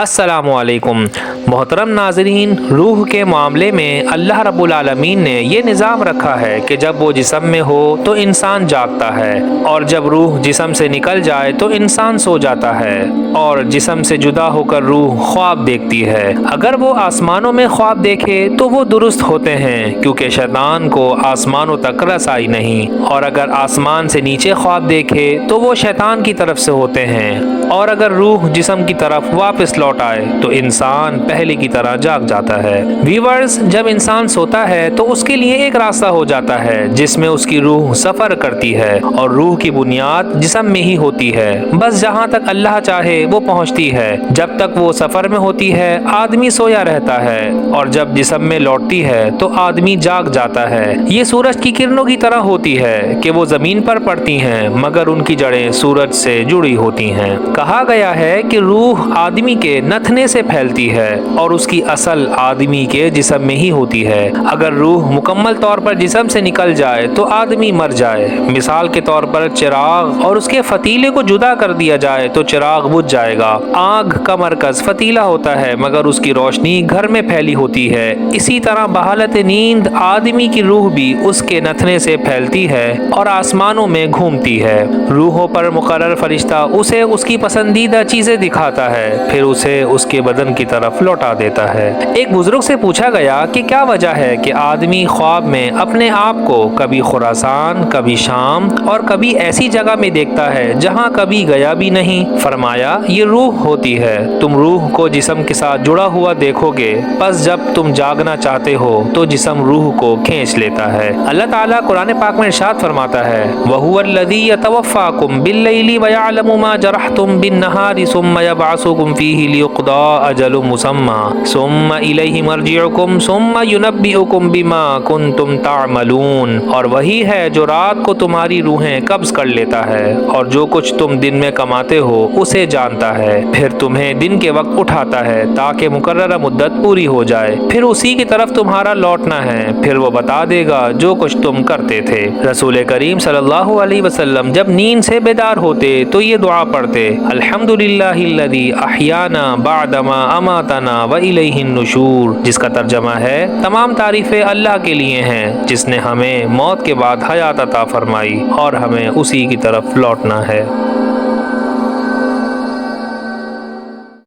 السلام علیکم محترم ناظرین، روح کے معاملے میں اللہ رب العالمین نے یہ نظام رکھا ہے کہ جب وہ جسم میں ہو تو انسان جاگتا ہے، اور جب روح جسم سے نکل جائے تو انسان سو جاتا ہے، اور جسم سے جدا ہو کر روح خواب دیکھتی ہے۔ اگر وہ آسمانوں میں خواب دیکھے تو وہ درست ہوتے ہیں، کیونکہ شیطان کو آسمانوں تک رسائی نہیں، اور اگر آسمان سے نیچے خواب دیکھے تو وہ شیطان کی طرف سے ہوتے ہیں، اور اگر روح جسم کی طرف واپس لوٹ آئے تو انسان پہلے کی طرح جاگ جاتا ہے۔ ویورز، جب انسان سوتا ہے تو اس کے لیے ایک راستہ ہو جاتا ہے جس میں اس کی روح سفر کرتی ہے، اور روح کی بنیاد جسم میں ہی ہوتی ہے، بس جہاں تک اللہ چاہے وہ پہنچتی ہے۔ جب تک وہ سفر میں ہوتی ہے آدمی سویا رہتا ہے، اور جب جسم میں لوٹتی ہے تو آدمی جاگ جاتا ہے۔ یہ سورج کی کرنوں کی طرح ہوتی ہے کہ وہ زمین پر پڑتی ہیں مگر ان کی جڑیں سورج سے جڑی ہوتی ہیں۔ کہا گیا ہے کہ روح آدمی کے نتھنے سے پھیلتی ہے اور اس کی اصل آدمی کے جسم میں ہی ہوتی ہے۔ اگر روح مکمل طور پر جسم سے نکل جائے تو آدمی مر جائے۔ مثال کے طور پر چراغ اور اس کے فتیلے کو جدا کر دیا جائے تو چراغ بجھ جائے گا۔ آگ کا مرکز فتیلہ ہوتا ہے مگر اس کی روشنی گھر میں پھیلی ہوتی ہے۔ اسی طرح بحالت نیند آدمی کی روح بھی اس کے نتھنے سے پھیلتی ہے اور آسمانوں میں گھومتی ہے۔ روحوں پر مقرر فرشتہ اسے اس کی پسندیدہ چیزیں دکھاتا ہے، پھر اسے اس کے بدن کی طرف لوٹا دیتا ہے۔ ایک بزرگ سے پوچھا گیا کہ کیا وجہ ہے کہ آدمی خواب میں اپنے آپ کو کبھی خراسان، کبھی شام اور کبھی ایسی جگہ میں دیکھتا ہے جہاں کبھی گیا بھی نہیں؟ فرمایا، یہ روح ہوتی ہے۔ تم روح کو جسم کے ساتھ جڑا ہوا دیکھو گے، بس جب تم جاگنا چاہتے ہو تو جسم روح کو کھینچ لیتا ہے۔ اللہ تعالیٰ قرآن پاک میں ارشاد فرماتا ہے، وَهُوَ الَّذِي يَتَوَفَّاكُم بِاللَّيْلِ وَيَعْلَمُ مَا جَرَحْتُم بِالنَّهَارِ ثُمَّ يَبْعَثُكُم فِيهِ لِيُقْضَىٰ أَجَلٌ مُّسَمًّى ثُمَّ إِلَيْهِ مَرْجِعُكُمْ ثُمَّ يُنَبِّئُكُم بِمَا كُنتُمْ تَعْمَلُونَ۔ اور وہی ہے جو رات کو تمہاری روحیں قبض کر لیتا ہے، اور جو کچھ تم دن میں کماتے ہو اسے جانتا ہے، پھر تمہیں دن کے وقت اٹھاتا ہے تاکہ مقررہ مدت پوری ہو جائے، پھر اسی کی طرف تمہارا لوٹنا ہے، پھر وہ بتا دے گا جو کچھ تم کرتے تھے۔ رسول کریم صلی اللہ علیہ وسلم جب نیند سے بیدار ہوتے تو یہ دعا پڑھتے، الحمدللہ الذی احیانا بعدما اماتنا والیہ النشور، جس کا ترجمہ ہے، تمام تعریفیں اللہ کے لیے ہیں جس نے ہمیں موت کے بعد حیات عطا فرمائی اور ہمیں اسی کی طرف لوٹنا ہے۔